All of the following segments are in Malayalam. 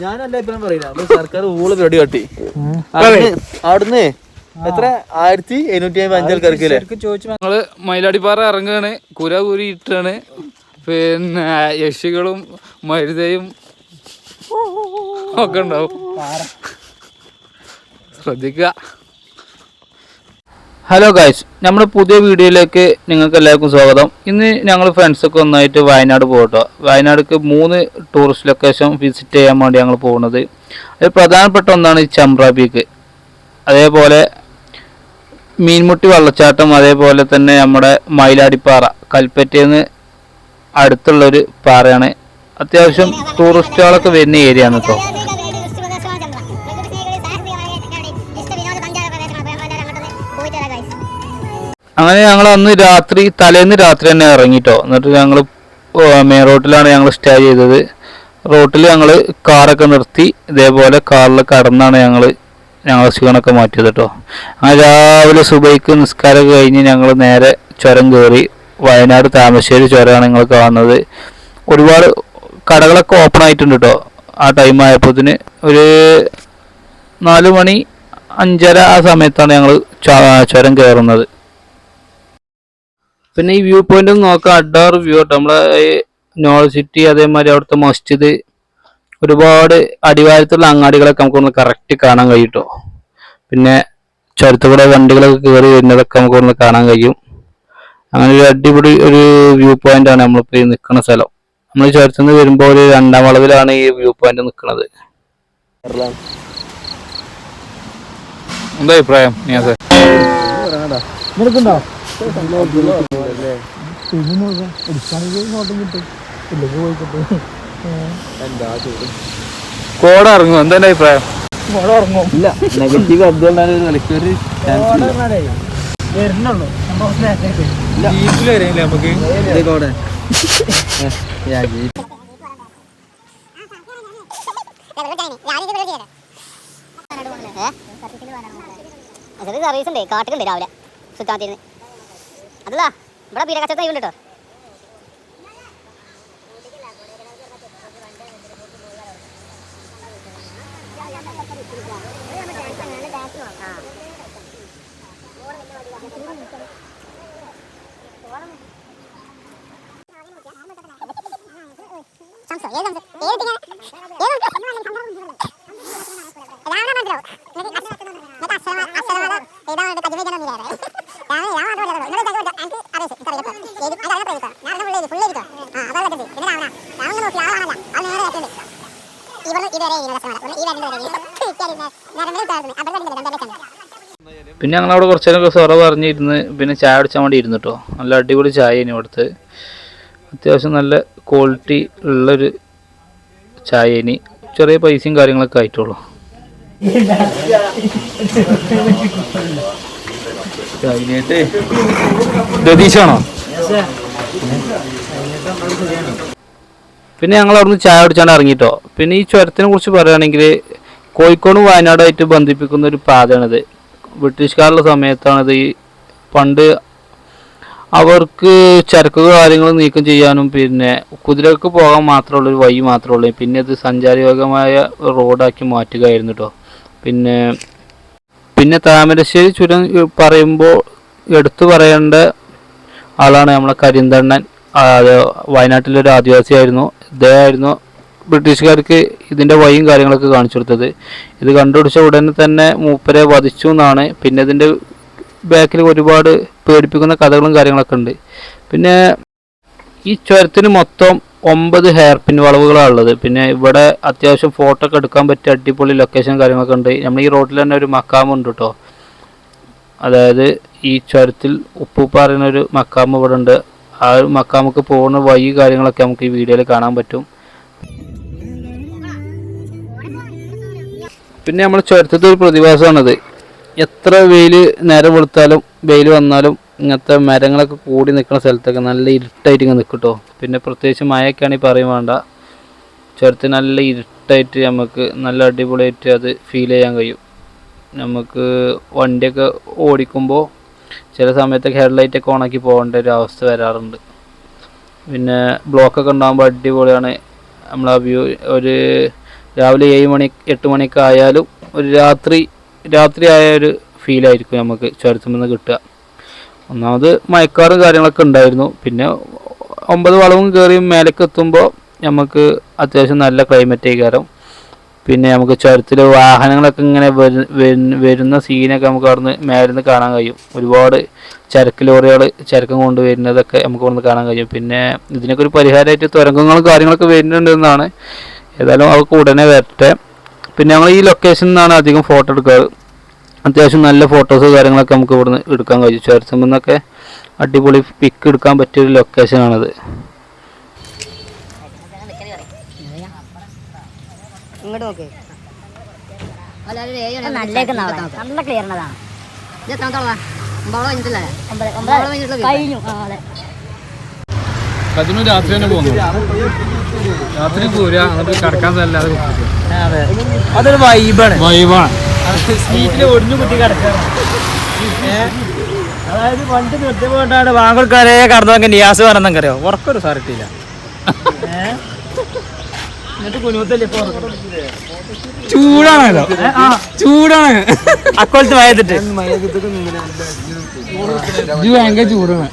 ഞാനല്ല ഇപ്പം പറയില്ല, സർക്കാർ ഊള് റെഡി കാട്ടി അവിടുന്ന് എത്ര 1750 ആൾക്കാർക്കല്ലേ ചോദിച്ചു. ഞങ്ങള് മയിലാടിപ്പാറ ഇറങ്ങുകയാണ്, കുരി ഇട്ടാണ്. പിന്നെ യക്ഷികളും മരുതയും ഒക്കെ ഉണ്ടാവും, ശ്രദ്ധിക്കുക. ഹലോ ഗൈസ്, നമ്മുടെ പുതിയ വീഡിയോയിലേക്ക് നിങ്ങൾക്ക് എല്ലാവർക്കും സ്വാഗതം. ഇന്ന് ഞങ്ങൾ ഫ്രണ്ട്സൊക്കെ ഒന്നായിട്ട് വയനാട് പോകട്ടോ. വയനാടിക്ക് 3 ടൂറിസ്റ്റ് ലൊക്കേഷൻ വിസിറ്റ് ചെയ്യാൻ വേണ്ടി ഞങ്ങൾ പോകുന്നത്. അതിൽ പ്രധാനപ്പെട്ട ഒന്നാണ് ചമ്പ്ര പീക്ക്, അതേപോലെ മീൻമുട്ടി വെള്ളച്ചാട്ടം, അതേപോലെ തന്നെ നമ്മുടെ മയിലാടിപ്പാറ കൽപ്പറ്റയിൽ അടുത്തുള്ളൊരു പാറയാണ്. അത്യാവശ്യം ടൂറിസ്റ്റുകളൊക്കെ വരുന്ന ഏരിയ ആണ് കേട്ടോ. അങ്ങനെ ഞങ്ങൾ അന്ന് തലേന്ന് രാത്രി തന്നെ ഇറങ്ങിട്ടോ. എന്നിട്ട് ഞങ്ങൾ മെയിൻ റോട്ടിലാണ് ഞങ്ങൾ സ്റ്റേ ചെയ്തത്. റോട്ടിൽ ഞങ്ങൾ കാറൊക്കെ നിർത്തി, ഇതേപോലെ കാറിൽ കടന്നാണ് ഞങ്ങൾ ക്ഷീണമൊക്കെ മാറ്റിയത് കേട്ടോ. അങ്ങനെ രാവിലെ സുബൈക്ക് നിസ്കാരമൊക്കെ കഴിഞ്ഞ് ഞങ്ങൾ നേരെ ചുരം കയറി. വയനാട് താമരശ്ശേരി ചുരമാണ് നിങ്ങൾ കാണുന്നത്. ഒരുപാട് കടകളൊക്കെ ഓപ്പൺ ആയിട്ടുണ്ട് കേട്ടോ. ആ ടൈം ആയപ്പോഴത്തിന് ഒരു 4 മണി 5:30 ആ സമയത്താണ് ഞങ്ങൾ ചുരം കയറുന്നത്. പിന്നെ ഈ വ്യൂ പോയിന്റ് ഒന്ന് നോക്കാം, അഡാർ വ്യൂ കേട്ടോ. നമ്മളെ നോളജ് സിറ്റി, അതേമാതിരി അവിടുത്തെ മസ്ജിദ്, ഒരുപാട് അടിവാരത്തുള്ള അങ്ങാടികളൊക്കെ നമുക്കൊന്ന് കറക്റ്റ് കാണാൻ കഴിയും കേട്ടോ. പിന്നെ ചുരത്തുകൂടെ വണ്ടികളൊക്കെ കയറി വരുന്നതൊക്കെ നമുക്കൊന്ന് കാണാൻ കഴിയും. അങ്ങനെ ഒരു അടിപൊളി ഒരു വ്യൂ പോയിന്റ് ആണ് നമ്മളിപ്പോൾ ഈ നിൽക്കുന്ന സ്ഥലം. നമ്മൾ ചുരത്തു നിന്ന് വരുമ്പോൾ ഒരു 2ാം വളവിലാണ് ഈ വ്യൂ പോയിന്റ് നിൽക്കുന്നത്. എന്താ അഭിപ്രായം? കോട ഇറങ്ങും, എന്താ അഭിപ്രായം? ഇല്ല, നെഗറ്റീവ് സർവീസ് ഉണ്ട്, കാട്ടുകുണ്ട് രാവിലെ സുത്താത്തിരുന്ന്. അതല്ല ഇവിടെ പീരക്കച്ചവടം ഉണ്ട് കേട്ടോ. പിന്നെ ഞങ്ങളവിടെ കുറച്ച് നേരം സൊറ പറഞ്ഞിരുന്ന് പിന്നെ ചായ കുടിച്ചാൽ വേണ്ടി ഇരുന്നു കേട്ടോ. നല്ല അടിപൊളി ചായ ഇനി ഇവിടുത്തെ, അത്യാവശ്യം നല്ല ക്വാളിറ്റി ഉള്ളൊരു ചായ. ഇനി ചെറിയ പൈസയും കാര്യങ്ങളൊക്കെ ആയിട്ടുള്ളൂ. രതീഷാണോ? പിന്നെ ഞങ്ങൾ അവിടുന്ന് ചായ കുടിച്ചാണ്ട് ഇറങ്ങിട്ടോ. പിന്നെ ഈ ചുരത്തിനെ കുറിച്ച് പറയുകയാണെങ്കിൽ കോഴിക്കോടും വയനാടായിട്ട് ബന്ധിപ്പിക്കുന്ന ഒരു പാതയാണിത്. ബ്രിട്ടീഷുകാരുടെ സമയത്താണിത്. ഈ പണ്ട് അവർക്ക് ചരക്കുകൾ കാര്യങ്ങൾ നീക്കം ചെയ്യാനും പിന്നെ കുതിരകൾക്ക് പോകാൻ മാത്രമുള്ള ഒരു വഴി മാത്രമേ ഉള്ളൂ. പിന്നെ ഇത് സഞ്ചാരയോഗ്യമായ റോഡാക്കി മാറ്റുകയായിരുന്നു കേട്ടോ. പിന്നെ താമരശ്ശേരി ചുരം പറയുമ്പോൾ എടുത്തു പറയേണ്ട ആളാണ് നമ്മളെ കരിന്തണ്ണൻ. വയനാട്ടിലൊരു ആദിവാസിയായിരുന്നു. ഇദ്ദേഹമായിരുന്നു ബ്രിട്ടീഷുകാർക്ക് ഇതിൻ്റെ വഴിയും കാര്യങ്ങളൊക്കെ കാണിച്ചു കൊടുത്തത്. ഇത് കണ്ടുപിടിച്ച ഉടനെ തന്നെ മൂപ്പരെ വധിച്ചു എന്നാണ്. പിന്നെ ഇതിൻ്റെ ബാക്കിൽ ഒരുപാട് പേടിപ്പിക്കുന്ന കഥകളും കാര്യങ്ങളൊക്കെ ഉണ്ട്. പിന്നെ ഈ ചുരത്തിന് മൊത്തം 9 ഹെയർ പിൻ വളവുകളാണ് ഉള്ളത്. പിന്നെ ഇവിടെ അത്യാവശ്യം ഫോട്ടോ ഒക്കെ എടുക്കാൻ പറ്റിയ അടിപൊളി ലൊക്കേഷൻ കാര്യങ്ങളൊക്കെ ഉണ്ട്. നമ്മൾ ഈ റോഡിൽ തന്നെ ഒരു മക്കാമുണ്ട് കേട്ടോ. അതായത് ഈ ചുരത്തിൽ ഉപ്പൂപ്പ പറയുന്നൊരു മക്കാമ് ഇവിടെ ഉണ്ട്. ആ ഒരു മക്കാമൊക്കെ പോകുന്ന വഴി കാര്യങ്ങളൊക്കെ നമുക്ക് ഈ വീഡിയോയിൽ കാണാൻ പറ്റും. പിന്നെ നമ്മൾ ചുരത്തത്തെ ഒരു പ്രതിഭാസമാണിത്. എത്ര വെയിൽ നേരം വെളുത്താലും വെയിൽ വന്നാലും ഇങ്ങനത്തെ മരങ്ങളൊക്കെ കൂടി നിൽക്കുന്ന സ്ഥലത്തൊക്കെ നല്ല ഇരുട്ടായിട്ട് ഇങ്ങനെ നിൽക്കും കേട്ടോ. പിന്നെ പ്രത്യേകിച്ച് മഴയൊക്കെയാണെങ്കിൽ പറയും വേണ്ട, ചുരത്തിൽ നല്ല ഇരുട്ടായിട്ട് നമുക്ക് നല്ല അടിപൊളിയായിട്ട് അത് ഫീൽ ചെയ്യാൻ കഴിയും. നമുക്ക് വണ്ടിയൊക്കെ ഓടിക്കുമ്പോൾ ചില സമയത്തൊക്കെ ഹെഡ്ലൈറ്റൊക്കെ ഓണാക്കി പോകേണ്ട ഒരു അവസ്ഥ വരാറുണ്ട്. പിന്നെ ബ്ലോക്കൊക്കെ ഉണ്ടാകുമ്പോൾ അടിപൊളിയാണ്. നമ്മൾ ആ വ്യൂ ഒരു രാവിലെ 7 മണി 8 മണിയൊക്കെ ആയാലും ഒരു രാത്രി ആയ ഒരു ഫീലായിരിക്കും നമുക്ക് ചുരത്തുമെന്ന് കിട്ടുക. ഒന്നാമത് മഴക്കാറും കാര്യങ്ങളൊക്കെ ഉണ്ടായിരുന്നു. പിന്നെ 9 വളവും കയറിയും മേലേക്ക് എത്തുമ്പോൾ നമുക്ക് അത്യാവശ്യം നല്ല ക്ലൈമറ്റ് ആയിക്കാരം. പിന്നെ നമുക്ക് ചുരത്തിൽ വാഹനങ്ങളൊക്കെ ഇങ്ങനെ വരുന്ന സീനൊക്കെ നമുക്ക് അവിടുന്ന് മേലിന്ന് കാണാൻ കഴിയും. ഒരുപാട് ചരക്ക് ലോറികൾ ചരക്കം കൊണ്ടുവരുന്നതൊക്കെ നമുക്ക് അവിടുന്ന് കാണാൻ കഴിയും. പിന്നെ ഇതിനൊക്കെ ഒരു പരിഹാരമായിട്ട് തുരങ്കങ്ങളും കാര്യങ്ങളൊക്കെ വരുന്നുണ്ടെന്നാണ്. ഏതായാലും അവർക്ക് ഉടനെ വരട്ടെ. പിന്നെ ഞങ്ങൾ ഈ ലൊക്കേഷനിൽ നിന്നാണ് അധികം ഫോട്ടോ എടുക്കാറ്. അത്യാവശ്യം നല്ല ഫോട്ടോസ് കാര്യങ്ങളൊക്കെ നമുക്ക് ഇവിടുന്ന് എടുക്കാൻ കഴിയും. ചുരത്തുമ്പോൾ നിന്നൊക്കെ അടിപൊളി പിക്ക് എടുക്കാൻ പറ്റിയൊരു ലൊക്കേഷനാണത്. ഇങ്ങോട്ട് നോക്ക്, നല്ല ക്ലിയറിനതാണ്. കഴിഞ്ഞു. രാത്രി തന്നെ പോകുന്നു. രാത്രി പോരാ, കിടക്കാൻ അല്ലാതെ അതൊരു വൈബാണ്. സീറ്റിൽ ഒടിഞ്ഞു കുട്ടി കിടക്കാറ്. അതായത് പണ്ട് നിർത്തിപ്പോയിട്ടാണ് വാങ്ങൽക്കാരെ കടന്നൊക്കെ നിയാസ് പറഞ്ഞറിയോ ഉറക്കൊരു സാറിട്ടില്ല. എന്നിട്ട് കുനുത്തല്ലേ ചൂടാണല്ലോ, ചൂടാണ് അക്കോളത്ത് മയത്തിട്ട് ഭയങ്കര ചൂടാണ്.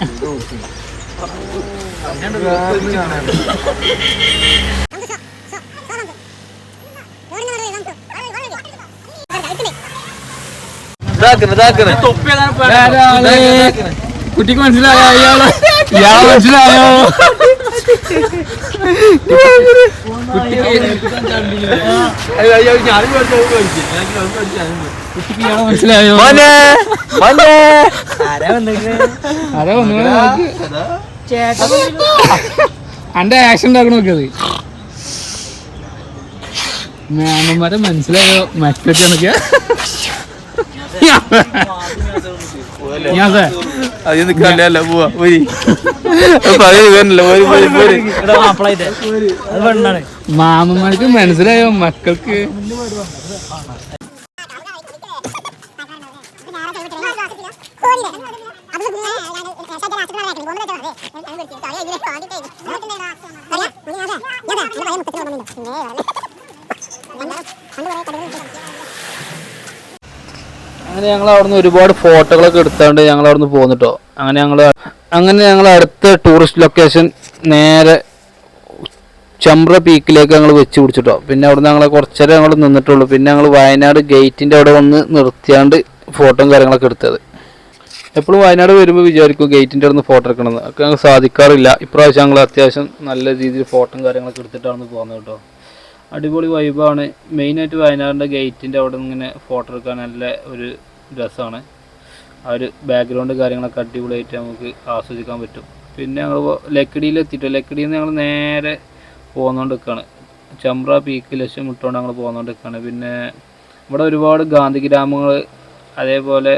കുട്ടിക്ക് മനസ്സിലായോ? ഇയാളെ മനസ്സിലായോ? കുട്ടിക്ക് ഇയാളെ മനസ്സിലായോ? അന്റെ ആക്ഷൻ ഉണ്ടാക്കണ നോക്കിയത് മാമന്മാരെ മനസ്സിലായോ? മറ്റൊക്കെ മാമന്മാർക്ക് മനസ്സിലായോ? മക്കൾക്ക് അങ്ങനെ ഞങ്ങൾ അവിടുന്ന് ഒരുപാട് ഫോട്ടോകളൊക്കെ എടുത്താണ്ട് ഞങ്ങൾ അവിടുന്ന് പോന്നിട്ടോ. അങ്ങനെ ഞങ്ങൾ അടുത്ത ടൂറിസ്റ്റ് ലൊക്കേഷൻ നേരെ ചമ്പ്ര പീക്കിലേക്ക് ഞങ്ങൾ വെച്ച് പിടിച്ചിട്ടോ. പിന്നെ അവിടുന്ന് ഞങ്ങൾ കുറച്ചേരം ഞങ്ങൾ നിന്നിട്ടുള്ളൂ. പിന്നെ ഞങ്ങൾ വയനാട് ഗേറ്റിൻ്റെ അവിടെ വന്ന് നിർത്തിയാണ്ട് ഫോട്ടോയും കാര്യങ്ങളൊക്കെ എടുത്തത്. എപ്പോഴും വയനാട് വരുമ്പോൾ വിചാരിക്കും ഗേറ്റിൻ്റെ അവിടെ നിന്ന് ഫോട്ടോ എടുക്കണമെന്ന്. ഒക്കെ ഞങ്ങൾക്ക് സാധിക്കാറില്ല. ഇപ്രാവശ്യം ഞങ്ങൾ അത്യാവശ്യം നല്ല രീതിയിൽ ഫോട്ടോയും കാര്യങ്ങളൊക്കെ എടുത്തിട്ടാണ് പോകുന്നത് കേട്ടോ. അടിപൊളി വൈബാണ്. മെയിനായിട്ട് വയനാടിൻ്റെ ഗേറ്റിൻ്റെ അവിടെ നിന്ന് ഇങ്ങനെ ഫോട്ടോ എടുക്കാൻ നല്ല ഒരു രസമാണ്. ആ ഒരു ബാക്ക്ഗ്രൗണ്ട് കാര്യങ്ങളൊക്കെ അടിപൊളിയായിട്ട് നമുക്ക് ആസ്വദിക്കാൻ പറ്റും. പിന്നെ ഞങ്ങൾ ലക്കിടിയിലെത്തിയിട്ട് ലക്കിടിയിൽ നിന്ന് ഞങ്ങൾ നേരെ പോന്നുകൊണ്ടിരിക്കുകയാണ്. ചമ്പ്ര പീക്ക് ലക്ഷ്യം ഇട്ടുകൊണ്ട് ഞങ്ങൾ പോന്നുകൊണ്ടിരിക്കുകയാണ്. പിന്നെ ഇവിടെ ഒരുപാട് ഗാന്ധി ഗ്രാമങ്ങൾ, അതേപോലെ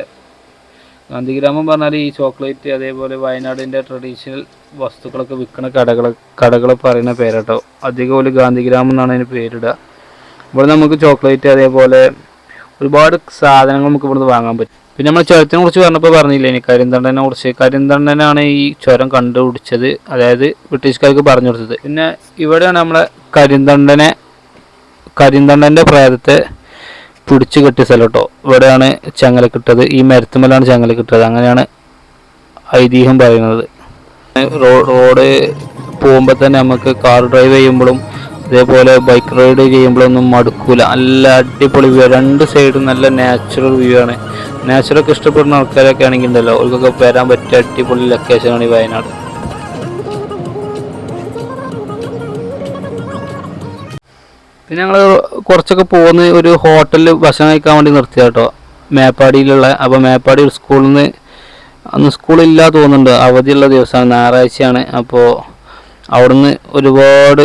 ഗാന്ധി ഗ്രാമം പറഞ്ഞാൽ ഈ ചോക്ലേറ്റ്, അതേപോലെ വയനാടിൻ്റെ ട്രഡീഷണൽ വസ്തുക്കളൊക്കെ വിൽക്കുന്ന കടകൾ പറയുന്ന പേരാട്ടോ. അധികം പോലെ ഗാന്ധി ഗ്രാമം എന്നാണ് അതിന് പേരിടുക. ഇവിടെ നമുക്ക് ചോക്ലേറ്റ്, അതേപോലെ ഒരുപാട് സാധനങ്ങൾ നമുക്ക് ഇവിടുന്ന് വാങ്ങാൻ പറ്റും. പിന്നെ നമ്മൾ ചുരത്തിനെ കുറിച്ച് പറഞ്ഞില്ലേ, ഇനി കരിന്തണ്ടനെ കുറിച്ച്. കരിന്തണ്ടനാണ് ഈ ചുരം കണ്ടുപിടിച്ചത്, അതായത് ബ്രിട്ടീഷുകാർക്ക് പറഞ്ഞു കൊടുത്തത്. പിന്നെ ഇവിടെയാണ് നമ്മളെ കരിന്തണ്ടൻ്റെ പ്രേതത്തെ പിടിച്ചു കെട്ടിയ സ്ഥലം കേട്ടോ. ഇവിടെയാണ് ചങ്ങലക്കിട്ടത്. ഈ മരത്തുമ്മലാണ് ചങ്ങലക്കിട്ടത്. അങ്ങനെയാണ് ഐതിഹ്യം പറയുന്നത്. റോഡ് പോകുമ്പോൾ തന്നെ നമുക്ക് കാർ ഡ്രൈവ് ചെയ്യുമ്പോഴും അതേപോലെ ബൈക്ക് റൈഡ് ചെയ്യുമ്പോഴൊന്നും മടുക്കൂല. നല്ല അടിപൊളി വ്യൂ. രണ്ട് സൈഡും നല്ല നാച്ചുറൽ വ്യൂ ആണ്. നാച്ചുറലൊക്കെ ഇഷ്ടപ്പെടുന്ന ആൾക്കാരൊക്കെ ആണെങ്കിൽ ഉണ്ടല്ലോ, അവർക്കൊക്കെ വരാൻ പറ്റിയ അടിപൊളി ലൊക്കേഷനാണ് ഈ വയനാട്. പിന്നെ ഞങ്ങൾ കുറച്ചൊക്കെ പോകുന്ന ഒരു ഹോട്ടലിൽ ഭക്ഷണം കഴിക്കാൻ വേണ്ടി നിർത്തിയ കേട്ടോ, മേപ്പാടിയിലുള്ള. അപ്പോൾ മേപ്പാടി സ്കൂളിൽ നിന്ന് അന്ന് സ്കൂളില്ല തോന്നുന്നുണ്ട്, അവധിയുള്ള ദിവസമാണ്, ഞായറാഴ്ചയാണ്. അപ്പോൾ അവിടുന്ന് ഒരുപാട്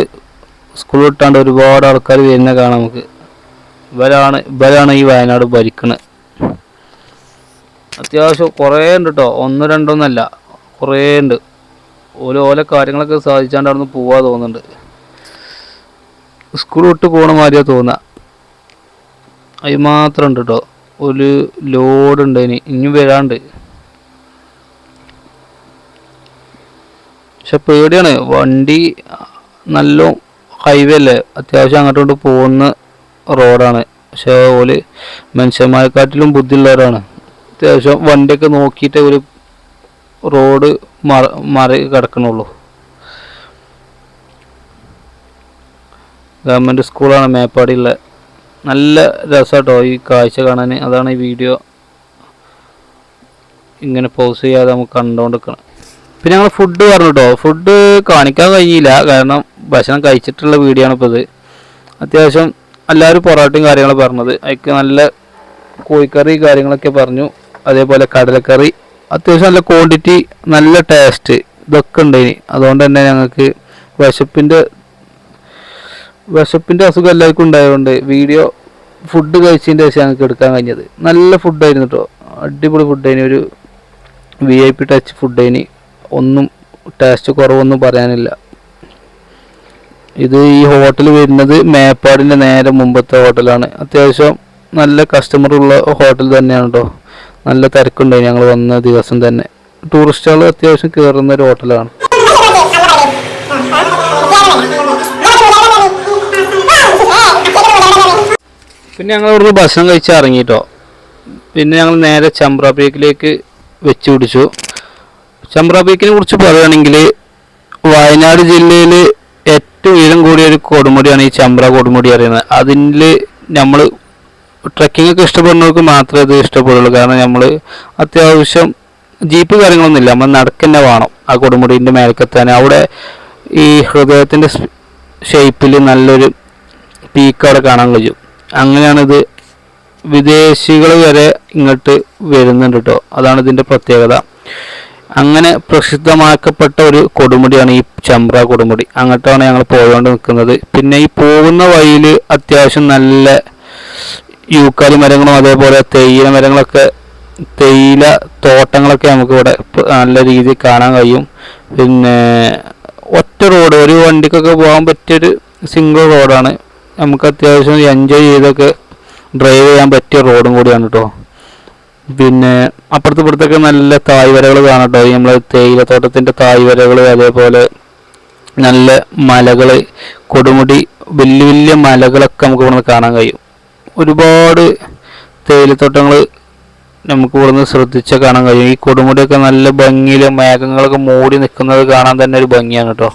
സ്കൂൾ വിട്ടാണ്ട് ഒരുപാട് ആൾക്കാർ വരുന്ന കാണാം നമുക്ക്. ഇവരാണ് ഈ വയനാട് ഭരിക്കുന്നത്. അത്യാവശ്യം കുറേ ഉണ്ട് കേട്ടോ, 1 2 ഒന്നല്ല, കുറേ ഉണ്ട്. ഓരോ കാര്യങ്ങളൊക്കെ സാധിച്ചാണ്ട് അവിടെ നിന്ന് പോവാ തോന്നുന്നുണ്ട്. സ്കൂൾ വിട്ട് പോകണ മാതിരിയാണ് തോന്നുക. അത് മാത്രം ഉണ്ട് കേട്ടോ. ഒരു ലോഡുണ്ട്, ഇനി വരാണ്ട്. പക്ഷെ പേടിയാണ്, വണ്ടി നല്ല ഹൈവേ അല്ലേ, അത്യാവശ്യം അങ്ങോട്ടോട്ട് പോകുന്ന റോഡാണ്. പക്ഷേ ഓല് മനുഷ്യന്മാരെക്കാട്ടിലും ബുദ്ധിയുള്ളവരാണ്. അത്യാവശ്യം വണ്ടിയൊക്കെ നോക്കിയിട്ട് ഒരു റോഡ് മറി കിടക്കണുള്ളൂ. ഗവൺമെൻറ് സ്കൂളാണ് മേപ്പാടിയുള്ള. നല്ല രസമാട്ടോ ഈ കാഴ്ച കാണാൻ. അതാണ് ഈ വീഡിയോ ഇങ്ങനെ പോസ് ചെയ്യാതെ നമുക്ക് കണ്ടുകൊണ്ടിരിക്കണം. പിന്നെ ഞങ്ങൾ ഫുഡ് പറഞ്ഞു കേട്ടോ. ഫുഡ് കാണിക്കാൻ കഴിയില്ല, കാരണം ഭക്ഷണം കഴിച്ചിട്ടുള്ള വീഡിയോ ആണ് ഇപ്പോൾ ഇത്. അത്യാവശ്യം എല്ലാവരും പൊറോട്ടയും കാര്യങ്ങളും പറഞ്ഞത്. അതിക്ക് നല്ല കോഴിക്കറി കാര്യങ്ങളൊക്കെ പറഞ്ഞു. അതേപോലെ കടലക്കറി, അത്യാവശ്യം നല്ല ക്വാണ്ടിറ്റി, നല്ല ടേസ്റ്റ്, ഇതൊക്കെ ഉണ്ടായിന്. അതുകൊണ്ട് തന്നെ ഞങ്ങൾക്ക് വിശപ്പിൻ്റെ അസുഖം എല്ലാവർക്കും ഉണ്ടായതുകൊണ്ട് വീഡിയോ ഫുഡ് കഴിച്ചതിൻ്റെ ശേഷം ഞങ്ങൾക്ക് എടുക്കാൻ കഴിഞ്ഞത്. നല്ല ഫുഡായിരുന്നു കേട്ടോ, അടിപൊളി ഫുഡായിന്. ഒരു VIP ടച്ച് ഫുഡായിന്. ഒന്നും ടേസ്റ്റ് കുറവൊന്നും പറയാനില്ല. ഇത് ഈ ഹോട്ടൽ വരുന്നത് മേപ്പാടിൻ്റെ നേരെ മുമ്പത്തെ ഹോട്ടലാണ്. അത്യാവശ്യം നല്ല കസ്റ്റമറുള്ള ഹോട്ടൽ തന്നെയാണ് കേട്ടോ. നല്ല തിരക്കുണ്ടായി ഞങ്ങൾ വന്ന ദിവസം തന്നെ. ടൂറിസ്റ്റുകൾ അത്യാവശ്യം കയറുന്ന ഒരു ഹോട്ടലാണ്. പിന്നെ ഞങ്ങൾ ഇവിടുന്ന് ഭക്ഷണം കഴിച്ച് ഇറങ്ങിട്ടോ. പിന്നെ ഞങ്ങൾ നേരെ ചമ്പ്ര പീക്കിലേക്ക് വെച്ച് പിടിച്ചു. ചമ്പ്ര പീക്കിനെ കുറിച്ച് പറയുകയാണെങ്കിൽ വയനാട് ജില്ലയിൽ ഏറ്റവും ഉയരം കൂടിയ ഒരു കൊടുമുടിയാണ് ഈ ചമ്പ്ര കൊടുമുടി അറിയുന്നത്. അതിൽ നമ്മൾ ട്രക്കിംഗ് ഒക്കെ ഇഷ്ടപ്പെടുന്നവർക്ക് മാത്രമേ ഇത് ഇഷ്ടപ്പെടുള്ളൂ. കാരണം നമ്മൾ അത്യാവശ്യം ജീപ്പ് കാര്യങ്ങളൊന്നും ഇല്ല, നമ്മൾ നടക്കന്നെ വേണം ആ കൊടുമുടീൻ്റെ മേൽക്കെത്താൻ. അവിടെ ഈ ഹൃദയത്തിൻ്റെ ഷേപ്പിൽ നല്ലൊരു പീക്ക് അവിടെ കാണാൻ കഴിയും. അങ്ങനെയാണിത്. വിദേശികൾ വരെ ഇങ്ങോട്ട് വരുന്നുണ്ട് കേട്ടോ. അതാണ് ഇതിൻ്റെ പ്രത്യേകത. അങ്ങനെ പ്രസിദ്ധമാക്കപ്പെട്ട ഒരു കൊടുമുടിയാണ് ഈ ചമ്പ്ര കൊടുമുടി. അങ്ങോട്ടാണ് ഞങ്ങൾ പോയോണ്ട് നിൽക്കുന്നത്. പിന്നെ ഈ പോകുന്ന വഴിയിൽ അത്യാവശ്യം നല്ല യൂക്കാലി മരങ്ങളും അതേപോലെ തേയില മരങ്ങളൊക്കെ, തേയില തോട്ടങ്ങളൊക്കെ നമുക്ക് ഇവിടെ നല്ല രീതിയിൽ കാണാൻ കഴിയും. പിന്നെ ഒറ്റ റോഡ്, ഒരു വണ്ടിക്കൊക്കെ പോകാൻ പറ്റിയൊരു സിംഗിൾ റോഡാണ്. നമുക്ക് അത്യാവശ്യം എൻജോയ് ചെയ്തൊക്കെ ഡ്രൈവ് ചെയ്യാൻ പറ്റിയ റോഡും കൂടിയാണ് കേട്ടോ. പിന്നെ അപ്പുറത്തൊക്കെ നല്ല തായ്വരകൾ കാണാം കേട്ടോ. നമ്മൾ തേയിലത്തോട്ടത്തിൻ്റെ തായ്വരകൾ, അതേപോലെ നല്ല മലകൾ, കൊടുമുടി, വലിയ വലിയ മലകളൊക്കെ നമുക്ക് ഇവിടുന്ന് കാണാൻ കഴിയും. ഒരുപാട് തേയിലത്തോട്ടങ്ങൾ നമുക്ക് ഇവിടുന്ന് ശ്രദ്ധിച്ചാൽ കാണാൻ കഴിയും. ഈ കൊടുമുടിയൊക്കെ നല്ല ഭംഗിയിൽ മേഘങ്ങളൊക്കെ മൂടി നിൽക്കുന്നത് കാണാൻ തന്നെ ഒരു ഭംഗിയാണ് കേട്ടോ.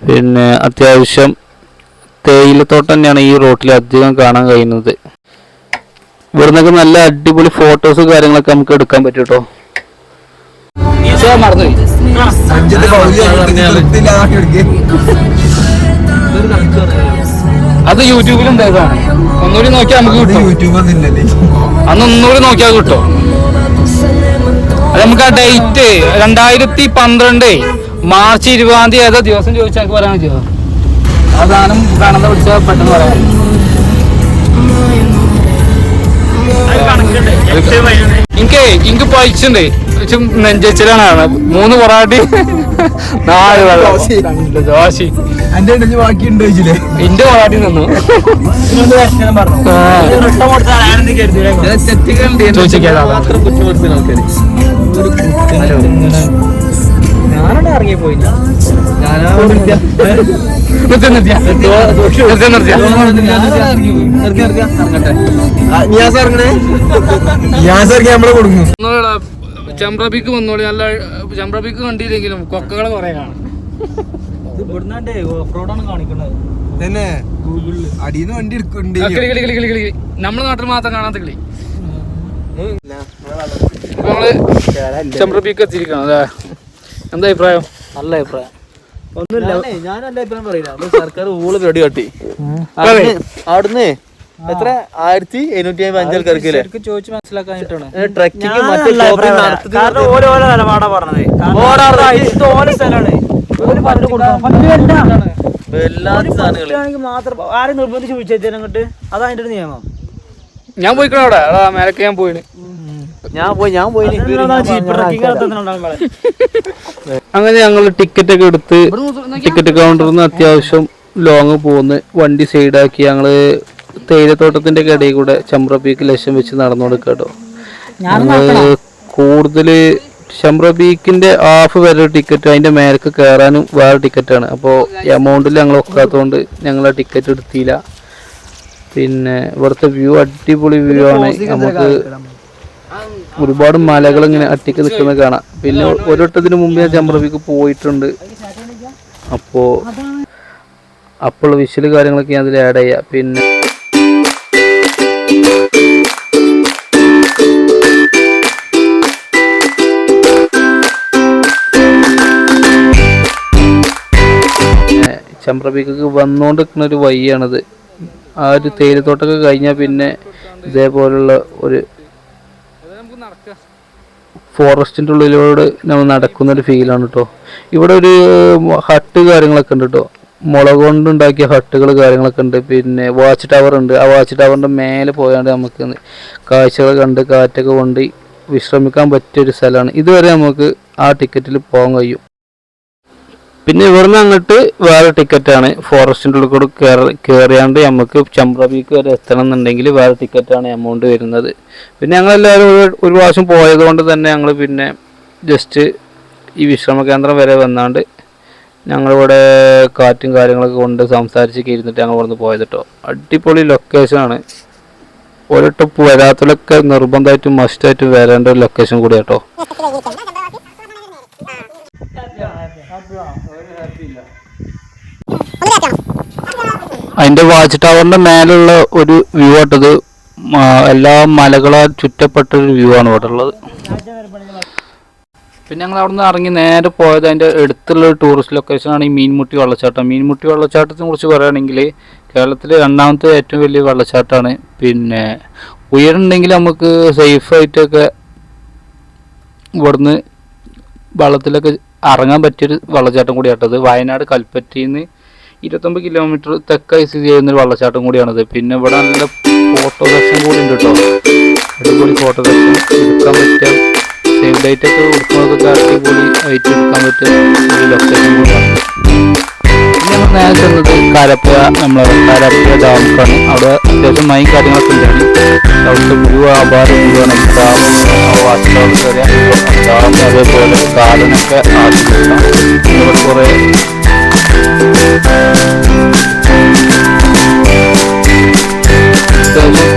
പിന്നെ അത്യാവശ്യം തേയിലത്തോട്ടം തന്നെയാണ് ഈ റോട്ടിൽ അധികം കാണാൻ കഴിയുന്നത്. ഇവിടുന്നൊക്കെ നല്ല അടിപൊളി ഫോട്ടോസ് കാര്യങ്ങളൊക്കെ നമുക്ക് എടുക്കാൻ പറ്റും കേട്ടോ. അത് യൂട്യൂബിലുണ്ടായതാണ്. ഒന്നുകൂടി നോക്കിയാൽ നമുക്ക് കിട്ടും. അന്ന് ഒന്നുകൂടി നോക്കിയാൽ കിട്ടും. അത് നമുക്ക് ആ ഡേറ്റ് 2012 മാർച്ച് 20 ഏതാ ദിവസം ചോദിച്ചാൽ പറയാൻ പറ്റുമോ? ആ സാധനം കാണാതെ വിളിച്ചാൽ പെട്ടെന്ന് പറയാം. എനിക്ക് പൈച്ചുണ്ട്, നെഞ്ചലാണ് 3 പൊറാട്ടി 4 വെള്ളം ദോശ. എന്റെ പൊറാട്ടി നിന്നു ഞാനോട് ഇറങ്ങിപ്പോയില്ല. ചമ്പ്രബിക്ക് വന്നോളി. നല്ല ചമ്പ്രബിക്ക് കണ്ടില്ലെങ്കിലും കൊക്കകളെ കുറെ കാണാം. നമ്മളെ നാട്ടിൽ മാത്രം കാണാത്ത കിളി. നമ്മള് ചമ്പ്രബിക്ക് എത്തിയിരിക്കണം അല്ലേ? എന്താ അഭിപ്രായം? നല്ല അഭിപ്രായം. ഒന്നുമില്ല, ഞാൻ എന്റെ അഭിപ്രായം പറയില്ല. സർക്കാർ ഊള് റെഡി കാട്ടി അവിടുന്ന് എത്ര 1750 ആൾക്കാർക്ക് ചോദിച്ചു മനസ്സിലാക്കാനായിട്ടാണ് ട്രക്കിംഗ്. ഓരോ നിലപാടാ പറഞ്ഞത്. എല്ലാ സാധനങ്ങളും മാത്രം ആരും നിർബന്ധിച്ച് ചോദിച്ചാൽ അങ്ങോട്ട്. അതാ അതിന്റെ ഒരു നിയമം. ഞാൻ പോയിക്കണോ അവിടെ? അതാ മേലൊക്കെ ഞാൻ പോയിന്. അങ്ങനെ ഞങ്ങൾ ടിക്കറ്റ് ഒക്കെ എടുത്ത് ടിക്കറ്റ് കൗണ്ടറിൽ നിന്ന് അത്യാവശ്യം ലോങ് പോകുന്നു. വണ്ടി സൈഡാക്കി ഞങ്ങള് തേയിലത്തോട്ടത്തിന്റെ ഇടയിൽ കൂടെ ചമ്പ്ര പീക്ക് ലക്ഷ്യം വെച്ച് നടന്നു കൊടുക്കാട്ടോ. കൂടുതല് ചമ്പ്ര പീക്കിന്റെ ഹാഫ് വരെ ടിക്കറ്റ്, അതിന്റെ മേലേക്ക് കയറാനും വേറെ ടിക്കറ്റാണ്. അപ്പോൾ എമൗണ്ടിൽ ഞങ്ങൾ ഒക്കാത്തതുകൊണ്ട് ഞങ്ങൾ ആ ടിക്കറ്റ് എടുത്തില്ല. പിന്നെ ഇവിടുത്തെ വ്യൂ അടിപൊളി വ്യൂ ആണ്. നമുക്ക് ഒരുപാട് മലകൾ ഇങ്ങനെ അട്ടിക്ക് നിൽക്കുന്നത് കാണാം. പിന്നെ ഒരിട്ടത്തിന് മുമ്പ് ഞാൻ ചമ്രവ്യൂക്ക് പോയിട്ടുണ്ട്. അപ്പോൾ വിഷ്വൽ കാര്യങ്ങളൊക്കെ ഞാൻ അതിൽ ആഡ് ചെയ്യാം. പിന്നെ ചമ്രവ്യൂക്ക് വന്നുകൊണ്ടിരിക്കുന്ന ഒരു വഴിയാണിത്. ആ ഒരു തേയിലത്തോട്ടൊക്കെ കഴിഞ്ഞാൽ പിന്നെ ഇതേപോലുള്ള ഒരു ഫോറസ്റ്റിൻ്റെ ഉള്ളിലൂടെ നമ്മൾ നടക്കുന്നൊരു ഫീലാണ് കേട്ടോ. ഇവിടെ ഒരു ഹട്ട് കാര്യങ്ങളൊക്കെ ഉണ്ട് കേട്ടോ. മുളക് കൊണ്ടുണ്ടാക്കിയ ഹട്ടുകൾ കാര്യങ്ങളൊക്കെ ഉണ്ട്. പിന്നെ വാച്ച് ടവർ ഉണ്ട്. ആ വാച്ച് ടവറിൻ്റെ മേലെ പോയാണ്ട് നമുക്ക് കാഴ്ചകൾ കണ്ട് കാറ്റൊക്കെ കൊണ്ട് വിശ്രമിക്കാൻ പറ്റിയൊരു സ്ഥലമാണ്. ഇതുവരെ നമുക്ക് ആ ടിക്കറ്റിൽ പോകാൻ കഴിയും. പിന്നെ ഇവിടുന്ന് അങ്ങോട്ട് വേറെ ടിക്കറ്റാണ്. ഫോറസ്റ്റിൻ്റെ ഉള്ളിൽ കൂടെ കയറിയാണ്ട് നമുക്ക് ചമ്രവ്യൂക്ക് വരെ എത്തണം എന്നുണ്ടെങ്കിൽ വേറെ ടിക്കറ്റാണ് എമൗണ്ട് വരുന്നത്. പിന്നെ ഞങ്ങളെല്ലാവരും ഒരു പ്രാവശ്യം പോയത് കൊണ്ട് തന്നെ ഞങ്ങൾ പിന്നെ ജസ്റ്റ് ഈ വിശ്രമ കേന്ദ്രം വരെ വന്നാണ്ട് ഞങ്ങളിവിടെ കാറ്റും കാര്യങ്ങളൊക്കെ കൊണ്ട് സംസാരിച്ചൊക്കെ ഇരുന്നിട്ട് ഞങ്ങൾ ഇവിടുന്ന് പോയത് കേട്ടോ. അടിപൊളി ലൊക്കേഷനാണ്. ഒരിട്ട് വരാത്തലൊക്കെ നിർബന്ധമായിട്ടും മസ്റ്റായിട്ടും വരേണ്ട ഒരു ലൊക്കേഷൻ കൂടി കേട്ടോ. അതിൻ്റെ വാച്ച് ടവറിൻ്റെ മേലുള്ള ഒരു വ്യൂ ആട്ടത്. എല്ലാ മലകളാൽ ചുറ്റപ്പെട്ടൊരു വ്യൂ ആണ് ഇവിടെ ഉള്ളത്. പിന്നെ ഞങ്ങൾ അവിടെ നിന്ന് ഇറങ്ങി നേരെ പോയത് അതിൻ്റെ അടുത്തുള്ള ഒരു ടൂറിസ്റ്റ് ലൊക്കേഷനാണ് ഈ മീൻമുട്ടി വെള്ളച്ചാട്ടം. മീൻമുട്ടി വെള്ളച്ചാട്ടത്തിനെ കുറിച്ച് പറയുകയാണെങ്കിൽ കേരളത്തിലെ രണ്ടാമത്തെ ഏറ്റവും വലിയ വെള്ളച്ചാട്ടമാണ്. പിന്നെ ഉയരുണ്ടെങ്കിൽ നമുക്ക് സേഫായിട്ടൊക്കെ ഇവിടുന്ന് വെള്ളത്തിലൊക്കെ ഇറങ്ങാൻ പറ്റിയൊരു വെള്ളച്ചാട്ടം കൂടിയാട്ടത്. വയനാട് കൽപ്പറ്റയിൽ നിന്ന് 29 കിലോമീറ്റർ തെക്കായി സ്ഥിതി ചെയ്യുന്നൊരു വെള്ളച്ചാട്ടം കൂടിയാണത്. പിന്നെ ഇവിടെ നല്ല ഫോട്ടോ സെക്ഷൻ കൂടി ഉണ്ട് കേട്ടോ. അടിപൊളി ഫോട്ടോ സെക്ഷൻ എടുക്കാൻ പറ്റിയ സേവ് ലൈറ്റൊക്കെ കൊടുക്കുന്നതൊക്കെ അടിപൊളി ആയിട്ട് എടുക്കാൻ പറ്റിയ ഒരു ലൊക്കേഷൻ കൂടിയാണ്. പിന്നെ നമ്മൾ നേരെ ചെന്നത് കാരപ്പുഴ കാരപ്പുഴ ഡാമുക്കാണ്. അവിടെ അത്യാവശ്യം മൈൻ കാര്യങ്ങളൊക്കെ ഉണ്ടായിരുന്നു. അവിടുത്തെ വ്യൂ അപാര വ്യൂ ആണ്. വാച്ച് ടവർ കയറിയ ഡാം അതേപോലെ ഗാർഡനൊക്കെ ആസ്വദിക്കാം. ഇവിടെ കുറേ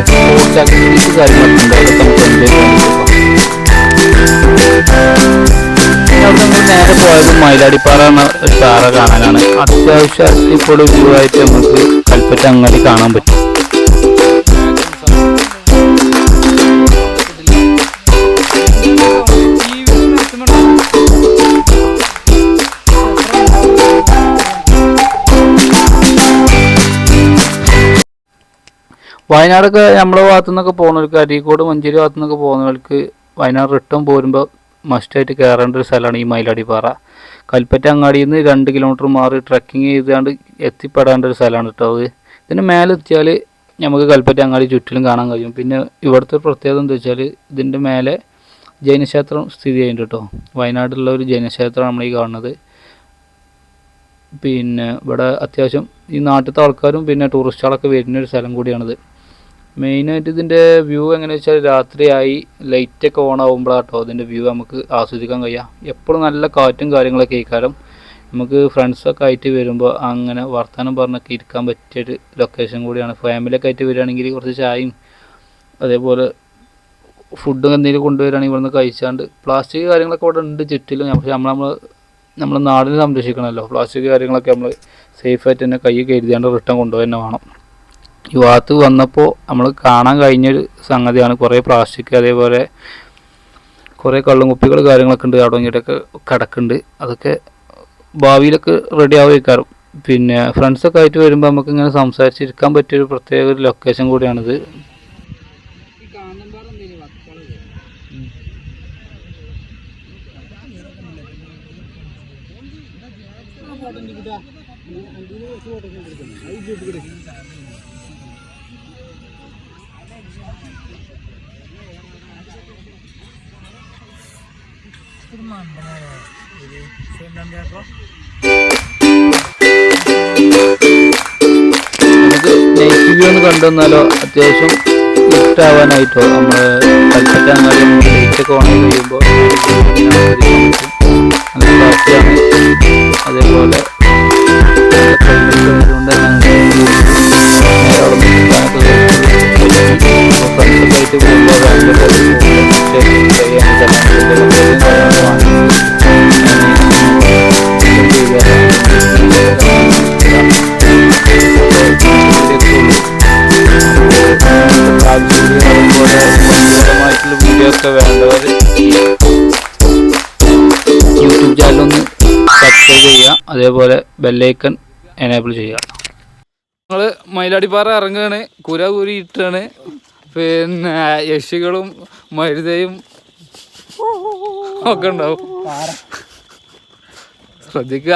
സ്പോർട്സ് ആക്ടിവിറ്റീസ് കാര്യങ്ങളൊക്കെ ഉണ്ട്. അതൊക്കെ നമുക്ക് എൻജോയ് ചെയ്യാൻ അവിടെ നമ്മൾ നേരെ പോയത് മയിലാടിപ്പാറ എന്ന ഒരു പാറ കാണാനാണ്. അത്യാവശ്യം അടിപൊളി വ്യൂ ആയിട്ട് നമുക്ക് കൽപ്പറ്റ അങ്ങാടി കാണാൻ പറ്റും. വയനാടൊക്കെ നമ്മുടെ ഭാഗത്തു നിന്നൊക്കെ പോകുന്നവർക്ക്, അരീക്കോട് മഞ്ചേരി ഭാഗത്തു നിന്നൊക്കെ പോകുന്നവർക്ക് വയനാട് റിട്ടേൺ പോരുമ്പോൾ മസ്റ്റായിട്ട് കയറേണ്ട ഒരു സ്ഥലമാണ് ഈ മയിലാടിപ്പാറ. കൽപ്പറ്റ അങ്ങാടിയിൽ നിന്ന് 2 കിലോമീറ്റർ മാറി ട്രക്കിങ് ചെയ്താണ്ട് എത്തിപ്പെടേണ്ട ഒരു സ്ഥലമാണ് കേട്ടോ അത്. ഇതിന് മേലെ എത്തിയാൽ നമുക്ക് കൽപ്പറ്റ അങ്ങാടി ചുറ്റിലും കാണാൻ കഴിയും. പിന്നെ ഇവിടുത്തെ പ്രത്യേകത എന്താ വെച്ചാൽ ഇതിൻ്റെ മേലെ ജൈനക്ഷേത്രം സ്ഥിതി ചെയ്യുന്നുണ്ട് കേട്ടോ. വയനാട്ടിലുള്ള ഒരു ജൈനക്ഷേത്രമാണ് നമ്മൾ ഈ കാണുന്നത്. പിന്നെ ഇവിടെ അത്യാവശ്യം ഈ നാട്ടിലത്തെ ആൾക്കാരും പിന്നെ ടൂറിസ്റ്റുകളൊക്കെ വരുന്നൊരു സ്ഥലം കൂടിയാണിത്. മെയിനായിട്ട് ഇതിൻ്റെ വ്യൂ എങ്ങനെയാണെന്ന് വെച്ചാൽ രാത്രിയായി ലൈറ്റൊക്കെ ഓൺ ആകുമ്പോഴാട്ടോ ഇതിൻ്റെ വ്യൂ നമുക്ക് ആസ്വദിക്കാൻ കഴിയാം. എപ്പോഴും നല്ല കാറ്റും കാര്യങ്ങളൊക്കെ ഇക്കാരം നമുക്ക് ഫ്രണ്ട്സൊക്കെ ആയിട്ട് വരുമ്പോൾ അങ്ങനെ വർത്തമാനം പറഞ്ഞൊക്കെ ഇരിക്കാൻ പറ്റിയൊരു ലൊക്കേഷൻ കൂടിയാണ്. ഫാമിലിയൊക്കെ ആയിട്ട് വരികയാണെങ്കിൽ കുറച്ച് ചായയും അതേപോലെ ഫുഡും എന്തെങ്കിലും കൊണ്ടുവരികയാണെങ്കിൽ ഇവിടുന്ന് കഴിച്ചാണ്ട്. പ്ലാസ്റ്റിക് കാര്യങ്ങളൊക്കെ ഇവിടെ ഉണ്ട് ചുറ്റിലും. പക്ഷേ നമ്മൾ നാടിനെ സംരക്ഷിക്കണമല്ലോ. പ്ലാസ്റ്റിക് കാര്യങ്ങളൊക്കെ നമ്മൾ സേഫായിട്ട് തന്നെ കൈ കരുതിയാണ്ട് റിട്ടേൺ കൊണ്ടുപോയി തന്നെ വേണം. ഈ ഭാഗത്ത് വന്നപ്പോൾ നമ്മൾ കാണാൻ കഴിഞ്ഞൊരു സംഗതിയാണ്. കുറേ പ്ലാസ്റ്റിക് അതേപോലെ കുറേ കള്ളും കുപ്പികൾ കാര്യങ്ങളൊക്കെ ഉണ്ട്. അവിടെ ഇങ്ങോട്ടൊക്കെ കിടക്കുന്നുണ്ട്. അതൊക്കെ ഭാവിയിലൊക്കെ റെഡി ആവുകയായിരിക്കും. പിന്നെ ഫ്രണ്ട്സൊക്കെ ആയിട്ട് വരുമ്പോൾ നമുക്ക് ഇങ്ങനെ സംസാരിച്ചിരിക്കാൻ പറ്റിയൊരു പ്രത്യേക ഒരു ലൊക്കേഷൻ കൂടിയാണിത്. നമുക്ക് നൈറ്റ് വ്യൂ ഒന്ന് കണ്ടുവന്നാലോ? അത്യാവശ്യം ഇഷ്ടാവാനായിട്ടോ നമ്മൾ കൽപ്പറ്റ അങ്ങാടി ലൈറ്റൊക്കെ ഓൺ ചെയ്ത് കഴിയുമ്പോൾ നല്ല കാറ്റാണ്. അതേപോലെ അതുകൊണ്ട് നേരെ അവിടെ നിൽക്കാനൊക്കെ അതേപോലെ ബെല്ലൈക്കൺ എനേബിൾ ചെയ്യുക. ഞങ്ങൾ മയിലാടിപ്പാറ ഇറങ്ങുകയാണ്, കുരി ഇട്ടാണ്. പിന്നെ യക്ഷികളും മരുതയും ഒക്കെ ഉണ്ടാവും, ശ്രദ്ധിക്കുക.